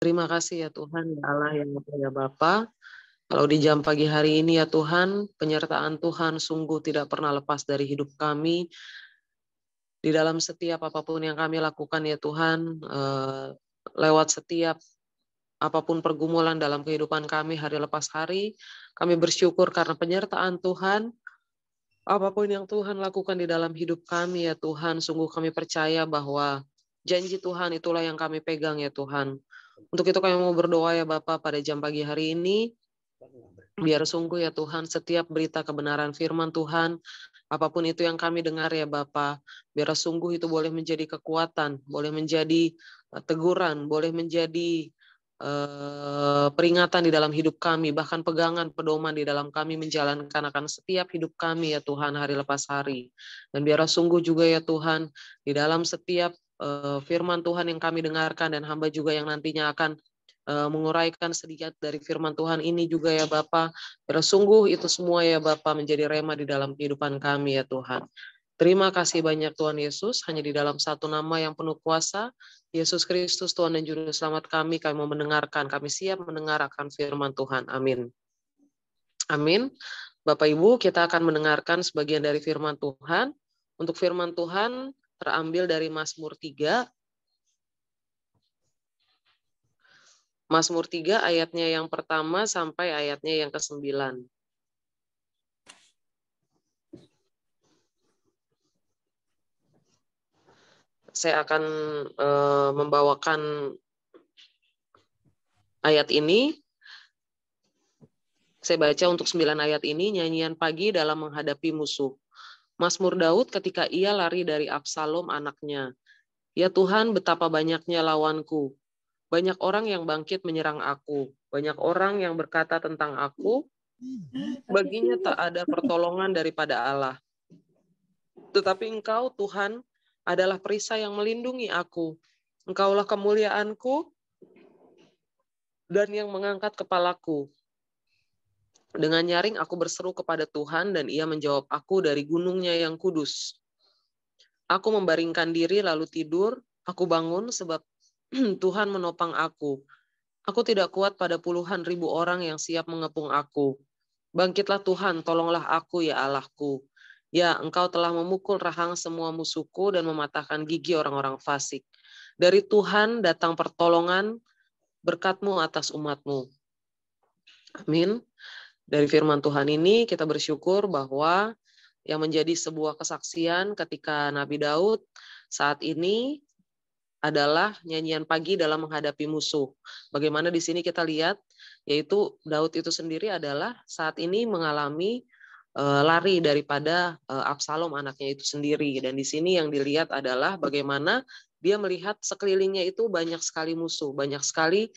Terima kasih ya Tuhan, ya Allah yang Bapa ya Bapa. Kalau di jam pagi hari ini ya Tuhan, penyertaan Tuhan sungguh tidak pernah lepas dari hidup kami. Di dalam setiap apapun yang kami lakukan ya Tuhan, lewat setiap apapun pergumulan dalam kehidupan kami hari lepas hari, kami bersyukur karena penyertaan Tuhan. Apapun yang Tuhan lakukan di dalam hidup kami ya Tuhan, sungguh kami percaya bahwa janji Tuhan itulah yang kami pegang ya Tuhan. Untuk itu kami mau berdoa ya Bapak pada jam pagi hari ini, biar sungguh ya Tuhan setiap berita kebenaran firman Tuhan, apapun itu yang kami dengar ya Bapak, biar sungguh itu boleh menjadi kekuatan, boleh menjadi teguran, boleh menjadi peringatan di dalam hidup kami, bahkan pegangan pedoman di dalam kami menjalankan akan setiap hidup kami ya Tuhan hari lepas hari. Dan biar sungguh juga ya Tuhan di dalam setiap firman Tuhan yang kami dengarkan dan hamba juga yang nantinya akan menguraikan sedikit dari firman Tuhan ini juga ya Bapa. Biar sungguh itu semua ya Bapa menjadi rema di dalam kehidupan kami ya Tuhan. Terima kasih banyak Tuhan Yesus, hanya di dalam satu nama yang penuh kuasa, Yesus Kristus Tuhan dan Juru Selamat kami mau mendengarkan, kami siap mendengar akan firman Tuhan. Amin. Amin. Bapak Ibu, kita akan mendengarkan sebagian dari firman Tuhan. Untuk firman Tuhan terambil dari Mazmur 3. Mazmur 3 ayatnya yang pertama sampai ayatnya yang ke-9. Saya akan membawakan ayat ini. Saya baca untuk 9 ayat ini, nyanyian pagi dalam menghadapi musuh. Mazmur Daud ketika ia lari dari Absalom anaknya. Ya Tuhan, betapa banyaknya lawanku. Banyak orang yang bangkit menyerang aku. Banyak orang yang berkata tentang aku, baginya tak ada pertolongan daripada Allah. Tetapi Engkau, Tuhan, adalah perisai yang melindungi aku. Engkaulah kemuliaanku dan yang mengangkat kepalaku. Dengan nyaring aku berseru kepada Tuhan dan ia menjawab aku dari gunungnya yang kudus. Aku membaringkan diri lalu tidur, aku bangun sebab Tuhan menopang aku. Aku tidak kuat pada puluhan ribu orang yang siap mengepung aku. Bangkitlah Tuhan, tolonglah aku ya Allahku. Ya, Engkau telah memukul rahang semua musuhku dan mematahkan gigi orang-orang fasik. Dari Tuhan datang pertolongan, berkat-Mu atas umat-Mu. Amin. Dari firman Tuhan ini kita bersyukur bahwa yang menjadi sebuah kesaksian ketika Nabi Daud saat ini adalah nyanyian pagi dalam menghadapi musuh. Bagaimana di sini kita lihat, yaitu Daud itu sendiri adalah saat ini mengalami lari daripada Absalom anaknya itu sendiri. Dan di sini yang dilihat adalah bagaimana dia melihat sekelilingnya itu banyak sekali musuh, banyak sekali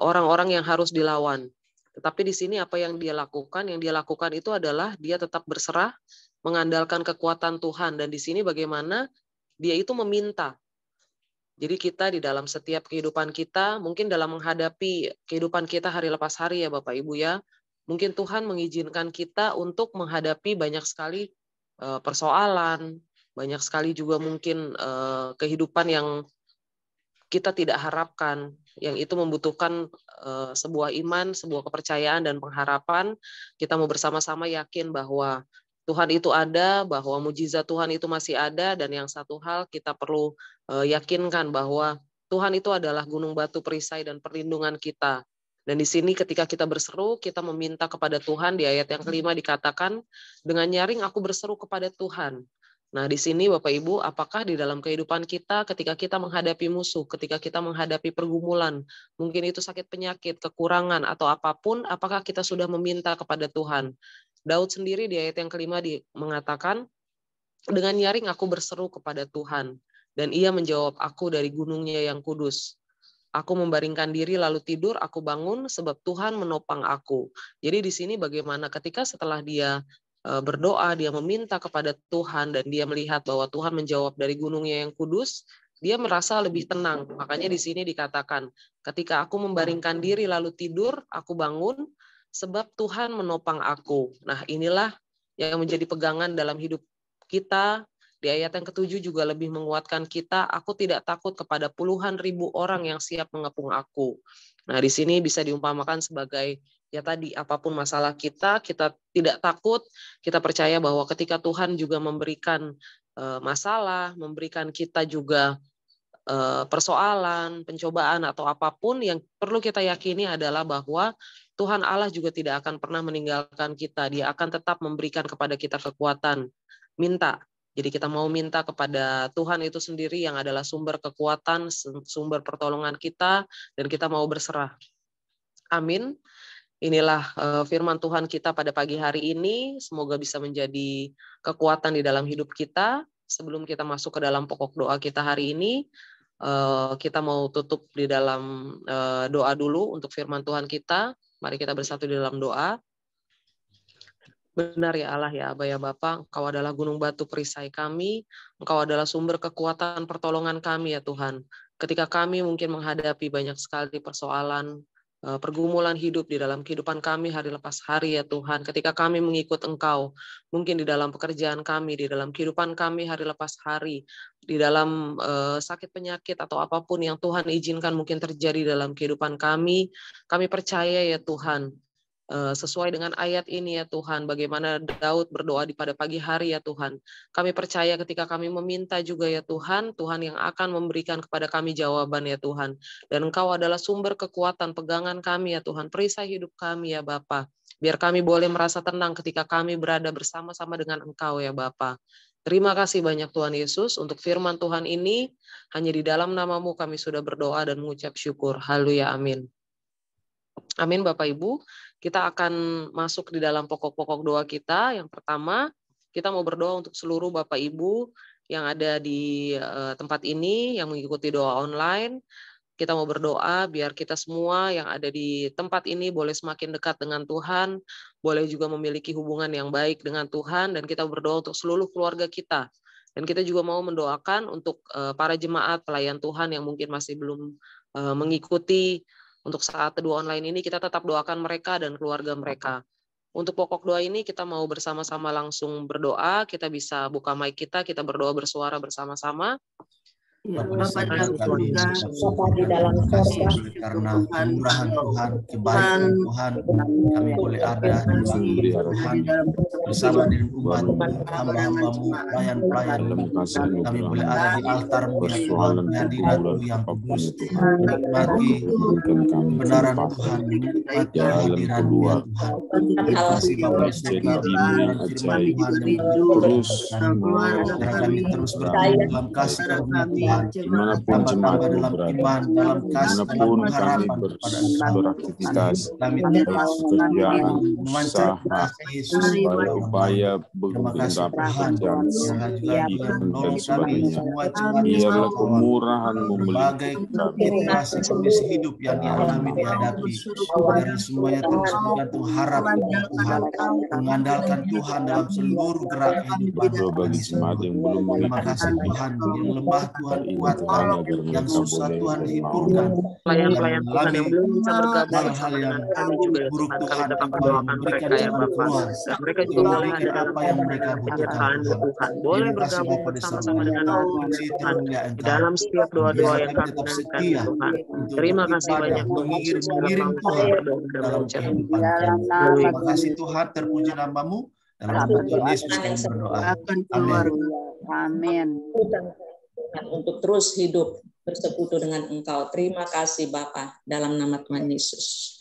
orang-orang yang harus dilawan. Tetapi di sini apa yang dia lakukan? Yang dia lakukan itu adalah dia tetap berserah, mengandalkan kekuatan Tuhan. Dan di sini bagaimana dia itu meminta. Jadi kita di dalam setiap kehidupan kita, mungkin dalam menghadapi kehidupan kita hari lepas hari ya Bapak Ibu ya, mungkin Tuhan mengizinkan kita untuk menghadapi banyak sekali persoalan, banyak sekali juga mungkin kehidupan yang kita tidak harapkan, yang itu membutuhkan sebuah iman, sebuah kepercayaan dan pengharapan. Kita mau bersama-sama yakin bahwa Tuhan itu ada, bahwa mujizat Tuhan itu masih ada, dan yang satu hal kita perlu yakinkan bahwa Tuhan itu adalah gunung batu perisai dan perlindungan kita. Dan di sini ketika kita berseru, kita meminta kepada Tuhan, di ayat yang kelima dikatakan, dengan nyaring aku berseru kepada Tuhan. Nah, di sini Bapak Ibu, apakah di dalam kehidupan kita ketika kita menghadapi musuh, ketika kita menghadapi pergumulan, mungkin itu sakit penyakit, kekurangan, atau apapun, apakah kita sudah meminta kepada Tuhan? Daud sendiri di ayat yang kelima mengatakan, dengan nyaring aku berseru kepada Tuhan, dan ia menjawab aku dari gunungnya yang kudus. Aku membaringkan diri lalu tidur, aku bangun sebab Tuhan menopang aku. Jadi di sini bagaimana ketika setelah dia berdoa, dia meminta kepada Tuhan dan dia melihat bahwa Tuhan menjawab dari gunungnya yang kudus, dia merasa lebih tenang. Makanya di sini dikatakan, ketika aku membaringkan diri lalu tidur, aku bangun sebab Tuhan menopang aku. Nah, inilah yang menjadi pegangan dalam hidup kita Di ayat yang ke-7 juga lebih menguatkan kita, aku tidak takut kepada puluhan ribu orang yang siap mengepung aku. Nah, di sini bisa diumpamakan sebagai, ya tadi, apapun masalah kita tidak takut, kita percaya bahwa ketika Tuhan juga memberikan masalah, memberikan kita juga persoalan, pencobaan, atau apapun, yang perlu kita yakini adalah bahwa Tuhan Allah juga tidak akan pernah meninggalkan kita. Dia akan tetap memberikan kepada kita kekuatan. Minta. Jadi kita mau minta kepada Tuhan itu sendiri yang adalah sumber kekuatan, sumber pertolongan kita, dan kita mau berserah. Amin. Inilah firman Tuhan kita pada pagi hari ini. Semoga bisa menjadi kekuatan di dalam hidup kita. Sebelum kita masuk ke dalam pokok doa kita hari ini, kita mau tutup di dalam doa dulu untuk firman Tuhan kita. Mari kita bersatu di dalam doa. Benar ya Allah ya Aba ya Bapa, Engkau adalah gunung batu perisai kami, Engkau adalah sumber kekuatan pertolongan kami ya Tuhan. Ketika kami mungkin menghadapi banyak sekali persoalan, pergumulan hidup di dalam kehidupan kami hari lepas hari ya Tuhan. Ketika kami mengikut Engkau, mungkin di dalam pekerjaan kami, di dalam kehidupan kami hari lepas hari, di dalam sakit penyakit atau apapun yang Tuhan izinkan mungkin terjadi dalam kehidupan kami percaya ya Tuhan, sesuai dengan ayat ini ya Tuhan, bagaimana Daud berdoa pada pagi hari ya Tuhan. Kami percaya ketika kami meminta juga ya Tuhan, Tuhan yang akan memberikan kepada kami jawaban ya Tuhan. Dan Engkau adalah sumber kekuatan pegangan kami ya Tuhan, perisai hidup kami ya Bapa. Biar kami boleh merasa tenang ketika kami berada bersama-sama dengan Engkau ya Bapa. Terima kasih banyak Tuhan Yesus untuk firman Tuhan ini. Hanya di dalam nama-Mu kami sudah berdoa dan mengucap syukur. Haleluya, amin. Amin Bapak Ibu. Kita akan masuk di dalam pokok-pokok doa kita. Yang pertama, kita mau berdoa untuk seluruh Bapak Ibu yang ada di tempat ini, yang mengikuti doa online. Kita mau berdoa biar kita semua yang ada di tempat ini boleh semakin dekat dengan Tuhan, boleh juga memiliki hubungan yang baik dengan Tuhan, dan kita berdoa untuk seluruh keluarga kita. Dan kita juga mau mendoakan untuk para jemaat pelayan Tuhan yang mungkin masih belum mengikuti untuk saat teduh online ini, kita tetap doakan mereka dan keluarga mereka. Untuk pokok doa ini kita mau bersama-sama langsung berdoa. Kita bisa buka mic kita berdoa bersuara bersama-sama. Ya, Bapa dalam surga, Bapa di dalam surga, karena kemurahan Tuhan, kebaikan Tuhan, kami boleh ada di sini Tuhan bersama dengan umat hamba-hambamu, pelayan-pelayan, kami boleh ada di altar-Mu ya Tuhan, hadirat-Mu yang kudus, menikmati kebenaran Tuhan, menikmati hadirat-Mu ya Tuhan. Terima kasih Bapa di surga, firman Tuhan terus kami terus bertumbuh dalam kasih karunia Tuhan. Dimanapun jemaat berada, dimanapun kami beraktivitas, baik pekerjaan, usaha, baik upaya menggenapi pekerjaan, pendidikan dan sebagainya. Biarlah kemurahan-Mu meliputi kami hidup yang dialami dihadapi, biar semuanya terus bergantung harap kepada Tuhan, mengandalkan Tuhan dalam seluruh gerak kehidupan bagi jemaat yang belum Terima kasih Tuhan, yang lemah Tuhan kuatkan, yang susah Tuhan hiburkan, pelayan-pelayan Tuhan yang belum bisa bergabung hal-hal yang kami juga ya buruk Tuhan, kami Tuhan tetap Engkau mendoakan memberikan mereka ya jalan Bapak. keluar, Dan mereka juga boleh ada dalam apa yang mereka butuhkan Tuhan. Boleh Terima kasih bergabung Bapa di bersama-sama surga. dengan kami ya Puji Tuhan, Tuhan ya di Engkau. dalam setiap doa-doa yang kami tetap nantikan setia ya Tuhan. untuk Terima kasih beribadah, banyak Tuhan Yesus dalam mengiring nama Tuhan berdoa dan dalam mengucap. kehidupan kami. Terima kasih Tuhan, terpuji nama-Mu. Dalam nama Tuhan Yesus kami berdoa. Amin. Amin. Untuk terus hidup bersekutu dengan Engkau. Terima kasih Bapa dalam nama Tuhan Yesus.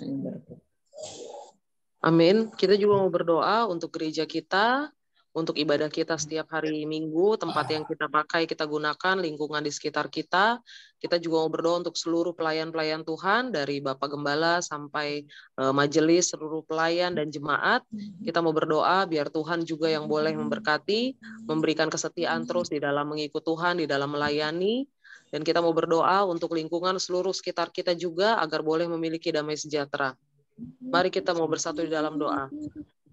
Amin. Kita juga mau berdoa untuk gereja kita, untuk ibadah kita setiap hari Minggu, tempat yang kita pakai, kita gunakan, lingkungan di sekitar kita. Kita juga mau berdoa untuk seluruh pelayan-pelayan Tuhan, dari Bapak Gembala sampai majelis, seluruh pelayan dan jemaat. Kita mau berdoa biar Tuhan juga yang boleh memberkati, memberikan kesetiaan terus di dalam mengikut Tuhan, di dalam melayani. Dan kita mau berdoa untuk lingkungan seluruh sekitar kita juga, agar boleh memiliki damai sejahtera. Mari kita mau bersatu di dalam doa.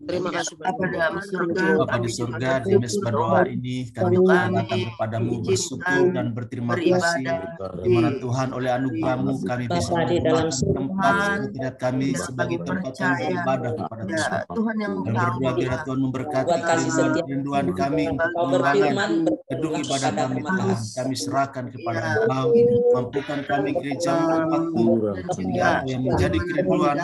Terima kasih Bapa dalam surga, Bapa di surga, di mesbah doa ini kami datang kepadamu bersyukur dan berterima kasih di mana Tuhan oleh anugerah-Mu kami bisa menggunakan tempat tidak kami sebagai tempat kami beribadah kepada Tuhan. Tuhan yang Dan berdoa biar Tuhan memberkati kerinduan kami untuk pengembangan gedung ibadah kami Tuhan. Kami serahkan kepada Engkau, mampukan kami gereja tempatmu, sehingga apa yang menjadi kerinduan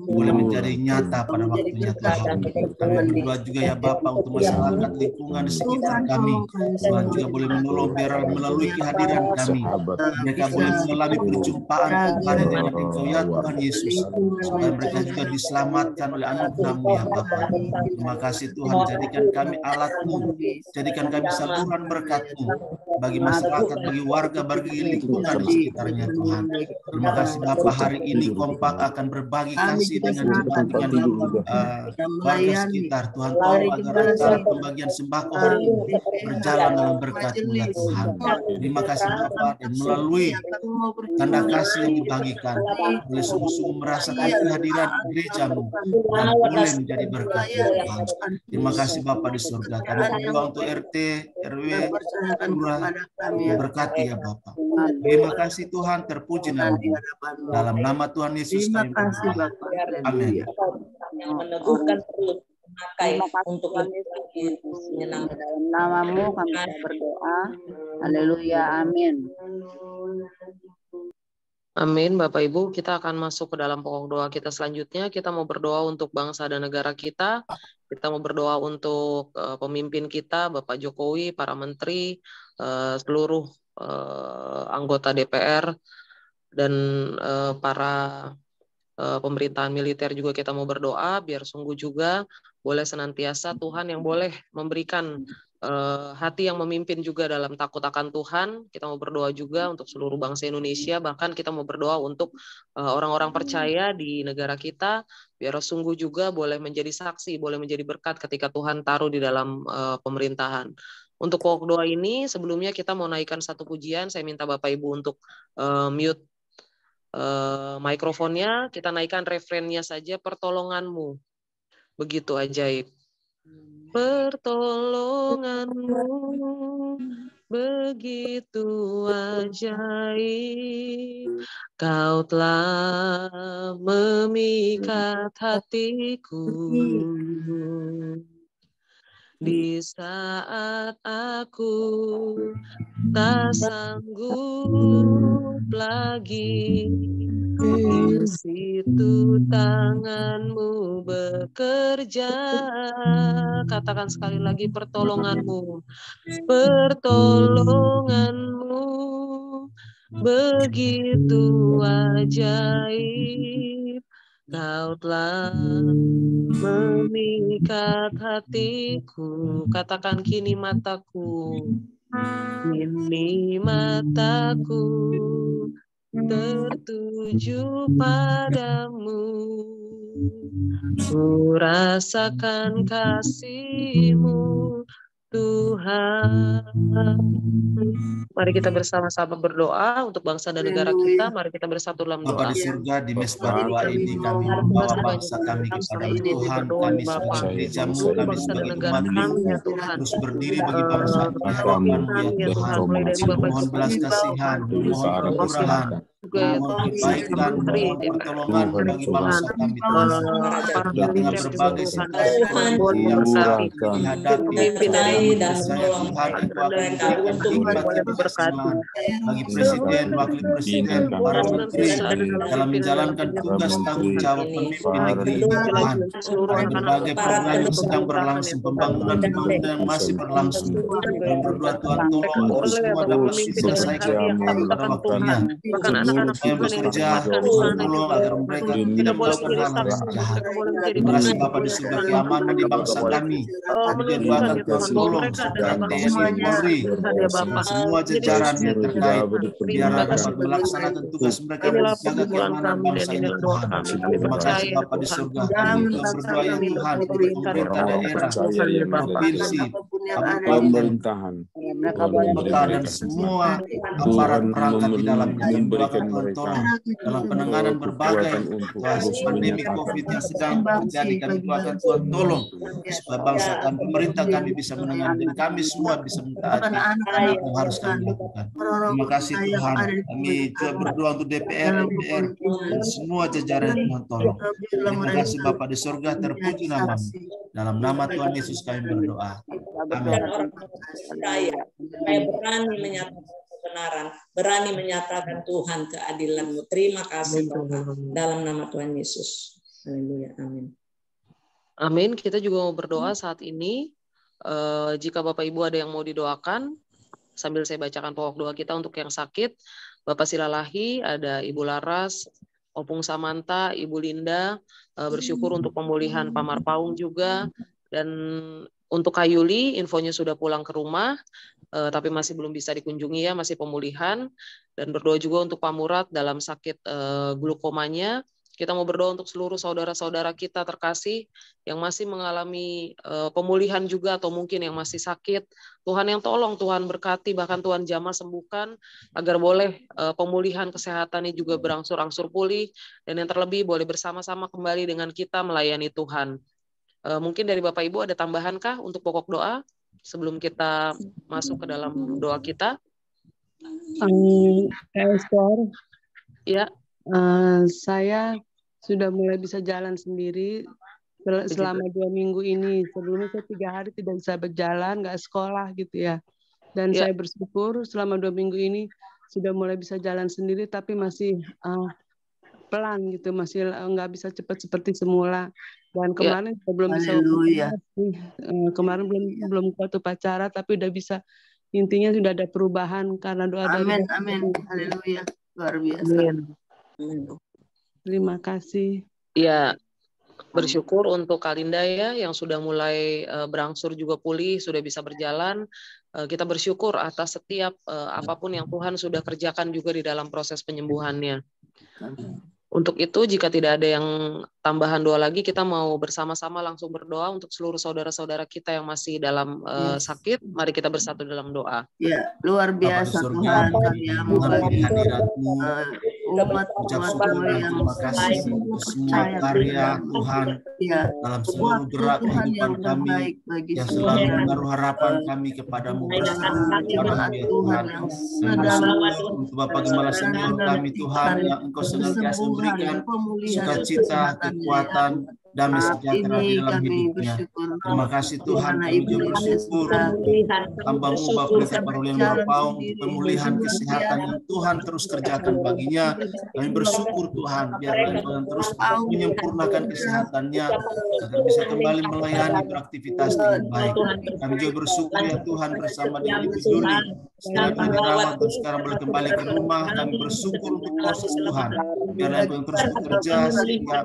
boleh menjadi nyata pada waktunya Tuhan. Kami berdoa juga ya Bapa untuk masyarakat lingkungan di sekitar kami. Tuhan juga boleh menolong biar melalui kehadiran kami mereka boleh mengalami perjumpaan kembali dengan Engkau ya Tuhan Yesus, supaya mereka juga diselamatkan oleh anugerah-Mu ya Bapa. Terima kasih Tuhan, jadikan kami alat-Mu, jadikan kami saluran berkat-Mu bagi masyarakat, bagi warga, bagi lingkungan di sekitarnya Tuhan. Terima kasih Bapa, hari ini kompak akan berbagi kasih dengan warga sekitar. Tuhan tolong agar acara pembagian sembako hari ini berjalan dalam berkat-Mu ya Tuhan. Terima kasih Bapa, dan melalui tanda kasih yang dibagikan boleh sungguh-sungguh merasakan kehadiran gereja-Mu dan boleh menjadi berkat ya Tuhan. Terima kasih Bapa di surga. Kami berdoa untuk RT, RW, Lurah, berkati ya Bapa. Terima kasih Tuhan, terpuji nama-Mu. Dalam nama Tuhan Yesus kami berdoa. Amin. Yang meneguhkan terus memakai untuk lebih menyenangkan. Dalam nama-Mu kami berdoa. Haleluya, amin. Amin, Bapak Ibu. Kita akan masuk ke dalam pokok doa kita selanjutnya. Kita mau berdoa untuk bangsa dan negara kita. Kita mau berdoa untuk pemimpin kita, Bapak Jokowi, para menteri, seluruh anggota DPR, dan para pemerintahan militer juga kita mau berdoa, biar sungguh juga boleh senantiasa Tuhan yang boleh memberikan hati yang memimpin juga dalam takut akan Tuhan. Kita mau berdoa juga untuk seluruh bangsa Indonesia, bahkan kita mau berdoa untuk orang-orang percaya di negara kita, biar sungguh juga boleh menjadi saksi, boleh menjadi berkat ketika Tuhan taruh di dalam pemerintahan. Untuk pokok doa ini, sebelumnya kita mau naikkan satu pujian. Saya minta Bapak Ibu untuk mute mikrofonnya. Kita naikkan refrennya saja, pertolongan-Mu begitu ajaib. Pertolongan-Mu begitu ajaib, Kau telah memikat hatiku. Di saat aku tak sanggup lagi, di situ tangan-Mu bekerja. Katakan sekali lagi, pertolongan-Mu. Pertolongan-Mu begitu ajaib, Kau telah memikat hatiku. Katakan, kini mataku tertuju padamu. Ku rasakan kasih-Mu, Tuhan. Mari kita bersama-sama berdoa untuk bangsa dan negara kita. Mari kita bersatu dalam doa. Bapa di surga, di mesbah doa ini kami membawa bangsa kami kepada Tuhan. Kami sebagai gereja-Mu, kami sebagai umat-Mu, terus berdiri bagi bangsa di hadapan-Mu ya Tuhan. Mohon belas kasihan, mohon kemurahan, mohon kebaikan, mohon pertolongan bagi bangsa kami Tuhan. Dengan berbagai situasi yang sedang dihadapi dan Tuhan, Engkau akan memberikan hikmat yang berkesudahan bagi presiden, wakil presiden, para menteri dalam menjalankan tugas tanggung jawab pemimpin negeri ini Tuhan. Berbagai program yang sedang berlangsung, pembangunan yang masih berlangsung, dan berdoa Tuhan tolong agar semua dapat diselesaikan pada waktunya. Seluruh yang bekerja, Tuhan tolong agar mereka tidak melakukan hal yang jahat. Terima kasih Bapa di surga, keamanan di bangsa kami. Kami doakan Tuhan tolong TNI, Polri, semua jajarannya terkait biar dapat melaksanakan tugas mereka menjaga keamanan bangsa ini Tuhan. Terima kasih Bapa di surga. Kami berdoa ya Tuhan untuk pemerintah daerah, provinsi, pemerintahan, kota dan semua aparat perangkat di dalamnya. Doakan kekuatan Tuhan mereka, tolong dalam penanganan berbagai kekuatan untuk kasus terus pandemi menyatakan COVID yang sedang terjadi. Kami doakan Tuhan tolong supaya bangsa kami, pemerintah kami bisa menangani dan kami semua bisa mentaati apa yang harus kami lakukan. Terima kasih Tuhan. Kami juga berdoa untuk DPR, MPR, dan semua jajaran Tuhan tolong. Terima kasih Bapa di surga, terpuji namamu. Dalam nama Tuhan Yesus kami berdoa. Amin. Dan orang percaya, saya berani menyatakan kebenaran, berani menyatakan Tuhan keadilan-Mu. Terima kasih Bapak, dalam nama Tuhan Yesus. Haleluya, amin. Amin. Kita juga mau berdoa saat ini. Jika Bapak Ibu ada yang mau didoakan, sambil saya bacakan pokok doa kita untuk yang sakit. Bapak Silalahi, ada Ibu Laras, Opung Samanta, Ibu Linda, bersyukur untuk pemulihan Pamar Paung juga. Dan untuk Kayuli, infonya sudah pulang ke rumah, tapi masih belum bisa dikunjungi ya, masih pemulihan. Dan berdoa juga untuk Pak Murad dalam sakit glukomanya. Kita mau berdoa untuk seluruh saudara-saudara kita terkasih yang masih mengalami pemulihan juga atau mungkin yang masih sakit. Tuhan yang tolong, Tuhan berkati, bahkan Tuhan jamah sembuhkan agar boleh pemulihan kesehatannya juga berangsur-angsur pulih, dan yang terlebih boleh bersama-sama kembali dengan kita melayani Tuhan. Mungkin dari Bapak Ibu ada tambahankah untuk pokok doa sebelum kita masuk ke dalam doa kita? Ya. Saya sudah mulai bisa jalan sendiri selama 2 minggu ini. Sebelumnya saya 3 hari tidak bisa berjalan, nggak sekolah gitu ya. Dan saya bersyukur selama 2 minggu ini sudah mulai bisa jalan sendiri, tapi masih pelan gitu, masih nggak bisa cepat seperti semula. Dan kemarin belum bisa kemarin belum kuat upacara, tapi udah bisa, intinya sudah ada perubahan karena doa dari Amin. Haleluya. Luar biasa. Amin. Terima kasih. Ya, bersyukur untuk Kalinda ya yang sudah mulai berangsur juga pulih, sudah bisa berjalan. Kita bersyukur atas setiap apapun yang Tuhan sudah kerjakan juga di dalam proses penyembuhannya. Untuk itu, jika tidak ada yang tambahan doa lagi, kita mau bersama-sama langsung berdoa untuk seluruh saudara-saudara kita yang masih dalam sakit. Mari kita bersatu dalam doa. Ya, luar biasa Tuhan, kami menghadiri hadirat-Mu, umat ucap syukur dan terima kasih untuk semua karya Tuhan dalam seluruh gerak kehidupan kami yang selalu menaruh harapan kami kepadamu bersama kepadamu ya Tuhan. Kami bersyukur untuk Bapak Gembala Senior kami Tuhan yang Engkau senantiasa memberikan sukacita, kekuatan, damai sejahtera di dalam hidupnya. Terima kasih Tuhan, kami juga bersyukur hamba-Mu Bapak Pelita Parolian Marapaung untuk pemulihan kesehatan yang Tuhan terus kerjakan baginya. Kami bersyukur Tuhan, biarlah Tuhan terus menyempurnakan kesehatannya agar bisa kembali melayani beraktivitas dengan baik. Kami juga bersyukur ya Tuhan bersama dengan Ibu Juli setelah dirawat dan sekarang boleh kembali ke rumah. Kami bersyukur untuk proses Tuhan, biarlah Tuhan terus bekerja sehingga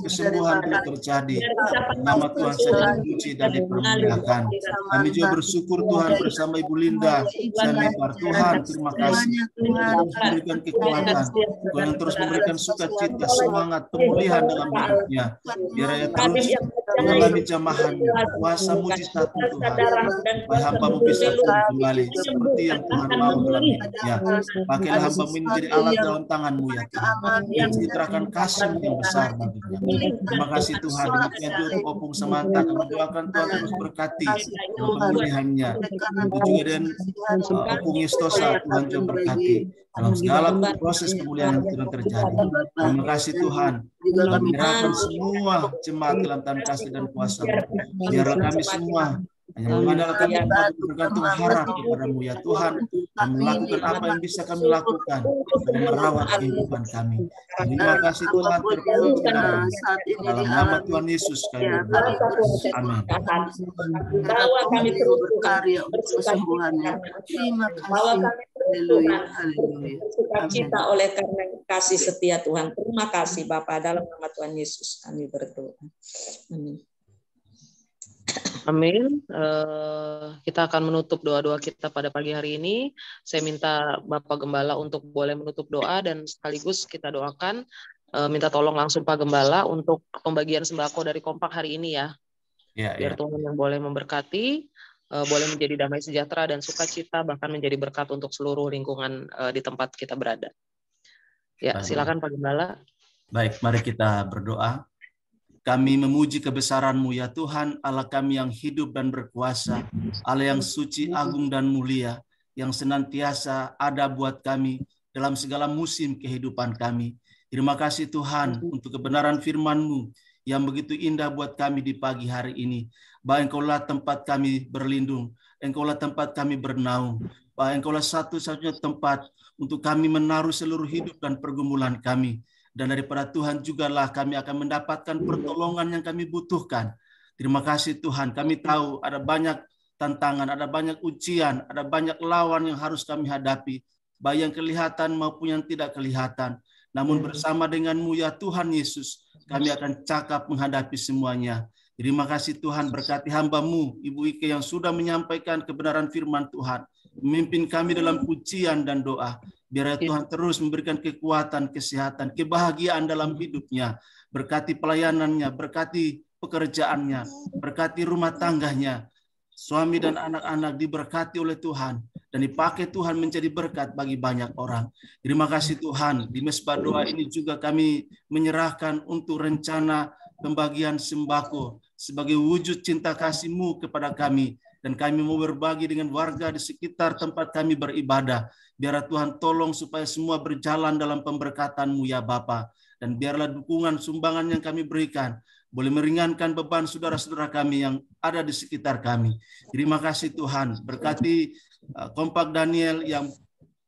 kesembuhan boleh terjadi. Nama Tuhan saja dipuji dan dipermuliakan. Kami juga bersyukur Tuhan bersama Ibu Linda dan Nepar. Tuhan, terima kasih terus memberikan kekuatan, Tuhan yang terus memberikan sukacita, semangat, pemulihan dalam hidupnya. Biar ia terus mengalami jamahannya, kuasa mujizat Tuhan, supaya hamba-Mu bisa kembali seperti yang Tuhan mau dalam hidupnya. Pakailah hamba-Mu ini menjadi alat dalam tangan-Mu ya Tuhan, yang menceritakan kasih-Mu yang besar baginya. Terima kasih Tuhan. Demikian juga untuk Opung Samanta, kami doakan Tuhan terus berkati pemulihannya. Itu juga dan Opung Istosa, Tuhan juga berkati dalam segala proses pemulihan yang sedang terjadi. Terima kasih Tuhan. Kami menyerahkan semua jemaat dalam tangan kasih dan kuasa-Mu. Biarlah kami semua hanya mengandalkan bergantung harap kepada-Mu ya Tuhan, dan melakukan apa yang bisa kami lakukan dan merawat kehidupan kami. Terima kasih Tuhan, terpuji dalam nama Tuhan Yesus kami berdoa. Amin. Bawa kami terus berkarya untuk kesembuhannya. Terima Bawa kasih. kami Haleluya. bersukacita oleh karena kasih setia Tuhan. Terima kasih Bapak, dalam nama Tuhan Yesus kami berdoa. Amin. Amin. Kita akan menutup doa-doa kita pada pagi hari ini. Saya minta Bapak Gembala untuk boleh menutup doa dan sekaligus kita doakan. Minta tolong langsung Pak Gembala untuk pembagian sembako dari Kompak hari ini ya. Biar Tuhan yang boleh memberkati, boleh menjadi damai sejahtera dan sukacita, bahkan menjadi berkat untuk seluruh lingkungan di tempat kita berada. Ya, silakan Pak Gembala. Baik, mari kita berdoa. Kami memuji kebesaran-Mu ya Tuhan, Allah kami yang hidup dan berkuasa, Allah yang suci, agung dan mulia, yang senantiasa ada buat kami dalam segala musim kehidupan kami. Terima kasih Tuhan untuk kebenaran firman-Mu yang begitu indah buat kami di pagi hari ini. Bahwa Engkaulah tempat kami berlindung, Engkaulah tempat kami bernaung, bahwa Engkaulah satu-satunya tempat untuk kami menaruh seluruh hidup dan pergumulan kami. Dan daripada Tuhan jugalah kami akan mendapatkan pertolongan yang kami butuhkan. Terima kasih Tuhan, kami tahu ada banyak tantangan, ada banyak ujian, ada banyak lawan yang harus kami hadapi, baik yang kelihatan maupun yang tidak kelihatan. Namun bersama dengan-Mu ya Tuhan Yesus, kami akan cakap menghadapi semuanya. Terima kasih Tuhan, berkati hamba-Mu, Ibu Ike yang sudah menyampaikan kebenaran firman Tuhan, memimpin kami dalam pujian dan doa. Biar Tuhan terus memberikan kekuatan, kesehatan, kebahagiaan dalam hidupnya. Berkati pelayanannya, berkati pekerjaannya, berkati rumah tangganya. Suami dan anak-anak diberkati oleh Tuhan dan dipakai Tuhan menjadi berkat bagi banyak orang. Terima kasih Tuhan. Di mesbah doa ini juga kami menyerahkan untuk rencana pembagian sembako sebagai wujud cinta kasih-Mu kepada kami. Dan kami mau berbagi dengan warga di sekitar tempat kami beribadah. Biarlah Tuhan tolong supaya semua berjalan dalam pemberkatan-Mu ya Bapa. Dan biarlah dukungan sumbangan yang kami berikan boleh meringankan beban saudara-saudara kami yang ada di sekitar kami. Terima kasih Tuhan. Berkati Kompak Daniel yang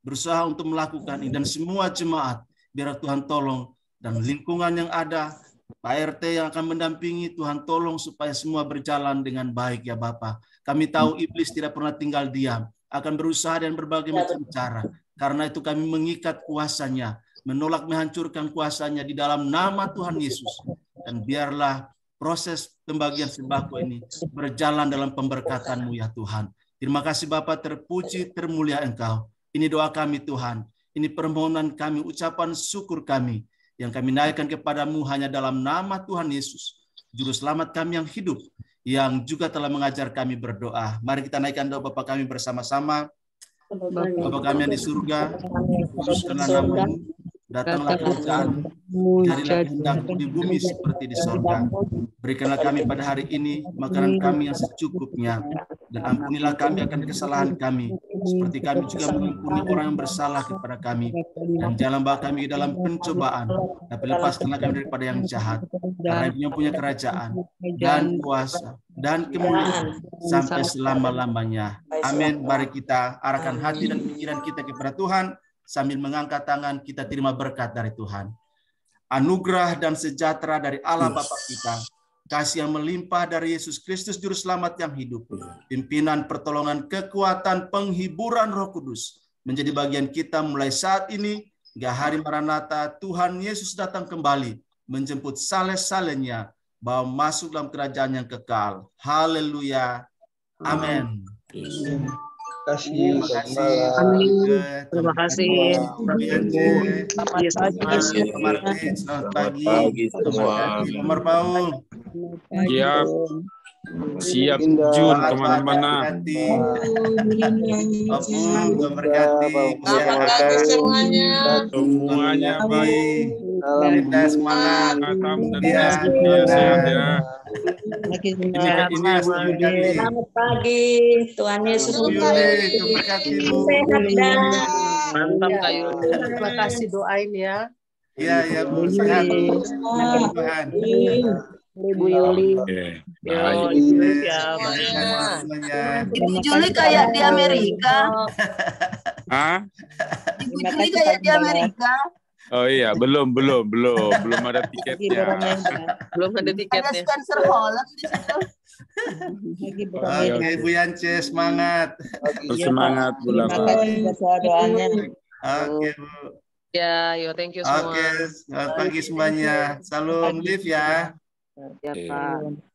berusaha untuk melakukan ini. Dan semua jemaat. Biarlah Tuhan tolong. Dan lingkungan yang ada, Pak RT yang akan mendampingi, Tuhan tolong supaya semua berjalan dengan baik ya Bapa. Kami tahu iblis tidak pernah tinggal diam, akan berusaha dan berbagai macam cara. Karena itu kami mengikat kuasanya, menolak menghancurkan kuasanya di dalam nama Tuhan Yesus. Dan biarlah proses pembagian sembako ini berjalan dalam pemberkatan-Mu ya Tuhan. Terima kasih Bapa, terpuji, termulia Engkau. Ini doa kami Tuhan, ini permohonan kami, ucapan syukur kami, yang kami naikkan kepadamu hanya dalam nama Tuhan Yesus, Juru Selamat kami yang hidup, yang juga telah mengajar kami berdoa. Mari kita naikkan doa Bapa kami bersama-sama. Bapa kami yang di surga, kuduskanlah nama-Mu, datanglah kerajaan-Mu, jadilah kehendak-Mu di bumi seperti di sorga. Berikanlah kami pada hari ini makanan kami yang secukupnya, dan ampunilah kami akan kesalahan kami, seperti kami juga mengampuni orang yang bersalah kepada kami. Dan jangan bawa kami dalam pencobaan, tapi lepaskanlah kami daripada yang jahat. Karena Dia punya kerajaan dan kuasa dan kemuliaan sampai selama-lamanya. Amin. Mari kita arahkan hati dan pikiran kita kepada Tuhan sambil mengangkat tangan, kita terima berkat dari Tuhan. Anugerah dan sejahtera dari Allah Bapa kita, kasih yang melimpah dari Yesus Kristus Juru Selamat yang hidup, pimpinan, pertolongan, kekuatan, penghiburan Roh Kudus menjadi bagian kita mulai saat ini hingga hari Maranatha. Tuhan Yesus datang kembali menjemput saleh-salehnya, bahwa masuk dalam kerajaan yang kekal. Haleluya. Amin. Terima kasih. Terima kasih. Selamat pagi semua. Nomor Paul. Siap. Siap Jun kemana-mana. Berkati semuanya baik. Kita semangat. Sehat ya. Selamat pagi, Tuhan Yesus Berkati Bu. Mantap Kayu. Terima kasih doain ya. Iya Bu, sehat. Tuhan. Ibu Yuli. Ibu Juli kayak di Amerika. Hah? Ibu Juli kayak di Amerika. Oh iya, belum ada tiketnya. Belum ada tiketnya. Ada sponsor Holland di situ. Oke, Bu Yance, semangat. Semangat bulan. Terima kasih buat doanya. Oke, Bu. Ya, yo thank you semua. Oke, selamat pagi semuanya. Salam live ya. Ya, Pak.